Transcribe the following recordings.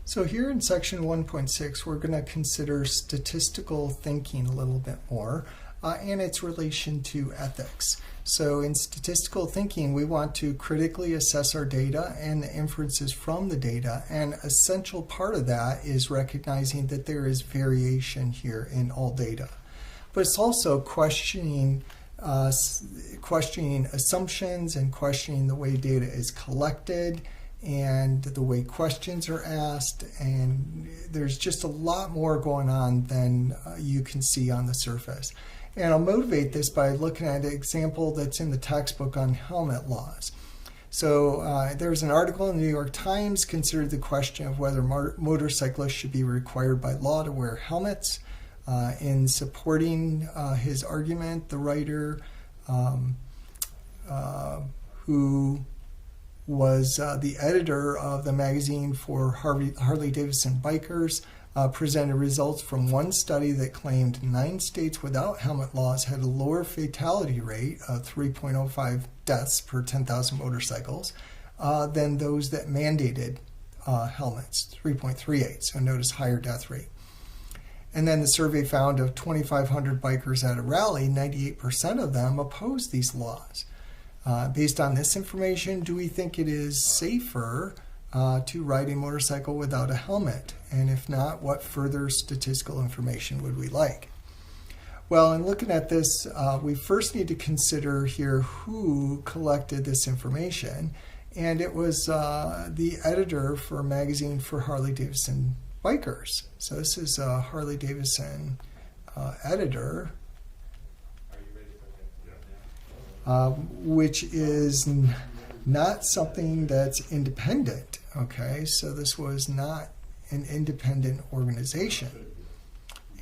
So here in section 1.6, we're going to consider statistical thinking a little bit more and its relation to ethics. So in statistical thinking, we want to critically assess our data and the inferences from the data. And an essential part of that is recognizing that there is variation here in all data. But it's also questioning assumptions and questioning the way data is collected and the way questions are asked, and there's just a lot more going on than you can see on the surface. And I'll motivate this by looking at an example that's in the textbook on helmet laws. So there's an article in the New York Times considered the question of whether motorcyclists should be required by law to wear helmets. In supporting his argument, the writer who was the editor of the magazine for Harley-Davidson bikers, presented results from one study that claimed 9 states without helmet laws had a lower fatality rate of 3.05 deaths per 10,000 motorcycles than those that mandated helmets, 3.38, so notice higher death rate. And then the survey found of 2,500 bikers at a rally, 98% of them opposed these laws. Based on this information, do we think it is safer to ride a motorcycle without a helmet? And if not, what further statistical information would we like? Well, in looking at this, we first need to consider here who collected this information. And it was the editor for a magazine for Harley-Davidson bikers. So this is a Harley-Davidson editor, which is not something that's independent, okay? So this was not an independent organization.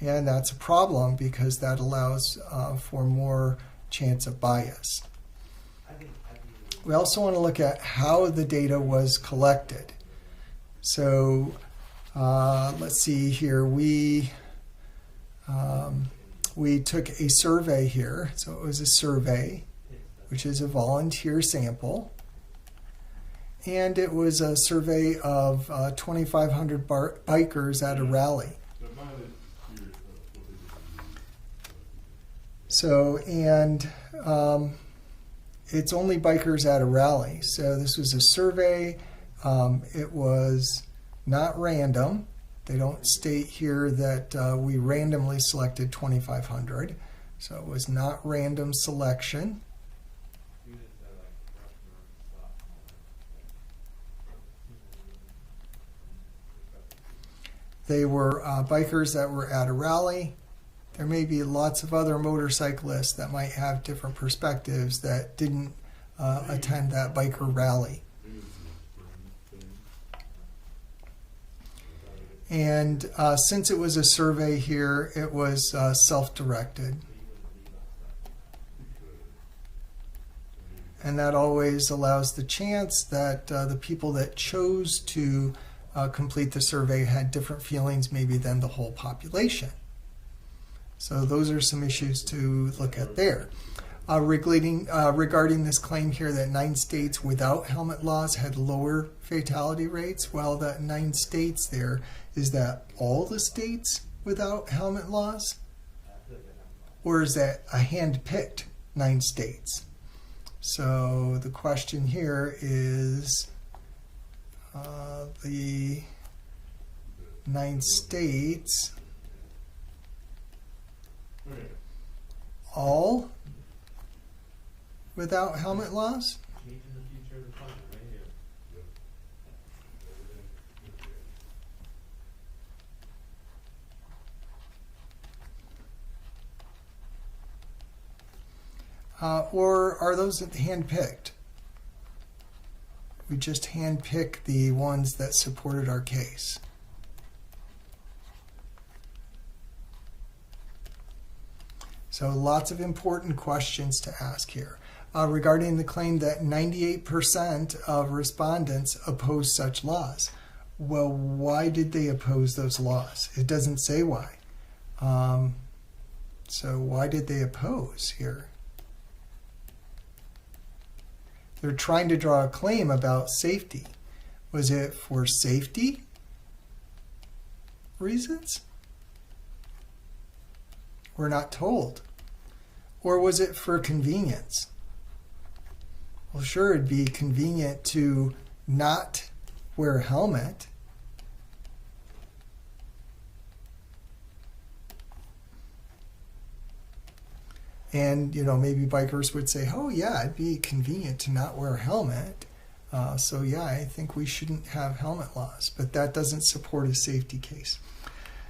And that's a problem because that allows for more chance of bias. We also want to look at how the data was collected. So let's see here. We took a survey here. So it was a survey, which is a volunteer sample. And it was a survey of 2,500 bikers at a rally. So, and it's only bikers at a rally. So this was a survey. It was not random. They don't state here that we randomly selected 2,500. So it was not random selection. They were bikers that were at a rally. There may be lots of other motorcyclists that might have different perspectives that didn't attend that biker rally. And since it was a survey here, it was self-directed. And that always allows the chance that the people that chose to complete the survey had different feelings maybe than the whole population. So those are some issues to look at there. Regarding this claim here that 9 states without helmet laws had lower fatality rates, well, that 9 states there, is that all the states without helmet laws? Or is that a hand-picked 9 states? So the question here is the 9 states all without helmet laws? Or are those hand-picked? We just hand-pick the ones that supported our case. So lots of important questions to ask here. Regarding the claim that 98% of respondents oppose such laws. Well, why did they oppose those laws? It doesn't say why. So why did they oppose here? They're trying to draw a claim about safety. Was it for safety? reasons? We're not told. Or was it for convenience? Well, sure, it'd be convenient to not wear a helmet. And, maybe bikers would say, oh, yeah, it'd be convenient to not wear a helmet. So, yeah, I think we shouldn't have helmet laws. But that doesn't support a safety case.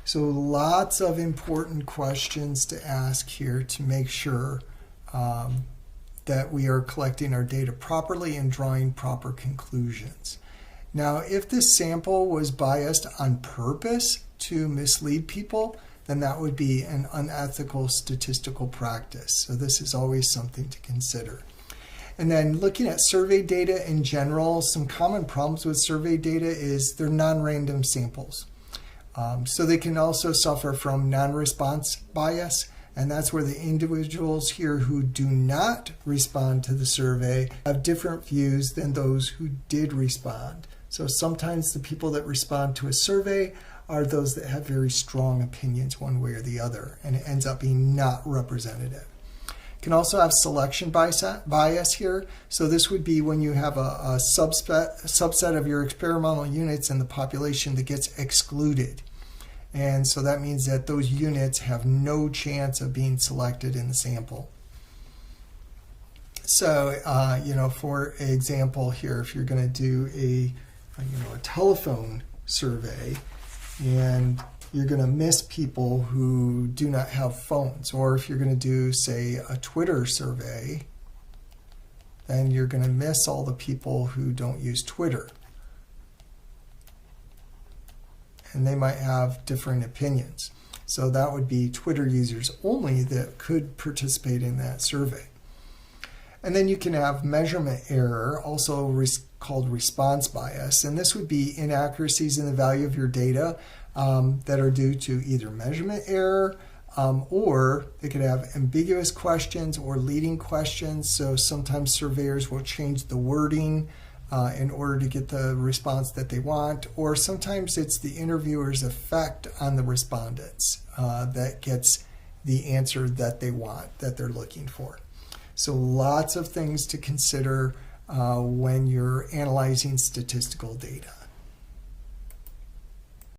So lots of important questions to ask here to make sure that we are collecting our data properly and drawing proper conclusions. Now, if this sample was biased on purpose to mislead people, then that would be an unethical statistical practice. So this is always something to consider. And then looking at survey data in general, some common problems with survey data is they're non-random samples. So they can also suffer from non-response bias, and that's where the individuals here who do not respond to the survey have different views than those who did respond. So sometimes the people that respond to a survey are those that have very strong opinions one way or the other, and it ends up being not representative. Can also have selection bias here. So this would be when you have a subset of your experimental units in the population that gets excluded. And so that means that those units have no chance of being selected in the sample. So, for example here, if you're going to do a telephone survey and you're going to miss people who do not have phones, or if you're going to do, say, a Twitter survey, then you're going to miss all the people who don't use Twitter. And they might have different opinions. So that would be Twitter users only that could participate in that survey. And then you can have measurement error, also called response bias. And this would be inaccuracies in the value of your data that are due to either measurement error, or they could have ambiguous questions or leading questions. So sometimes surveyors will change the wording in order to get the response that they want, or sometimes it's the interviewer's effect on the respondents that gets the answer that they want, that they're looking for. So lots of things to consider when you're analyzing statistical data.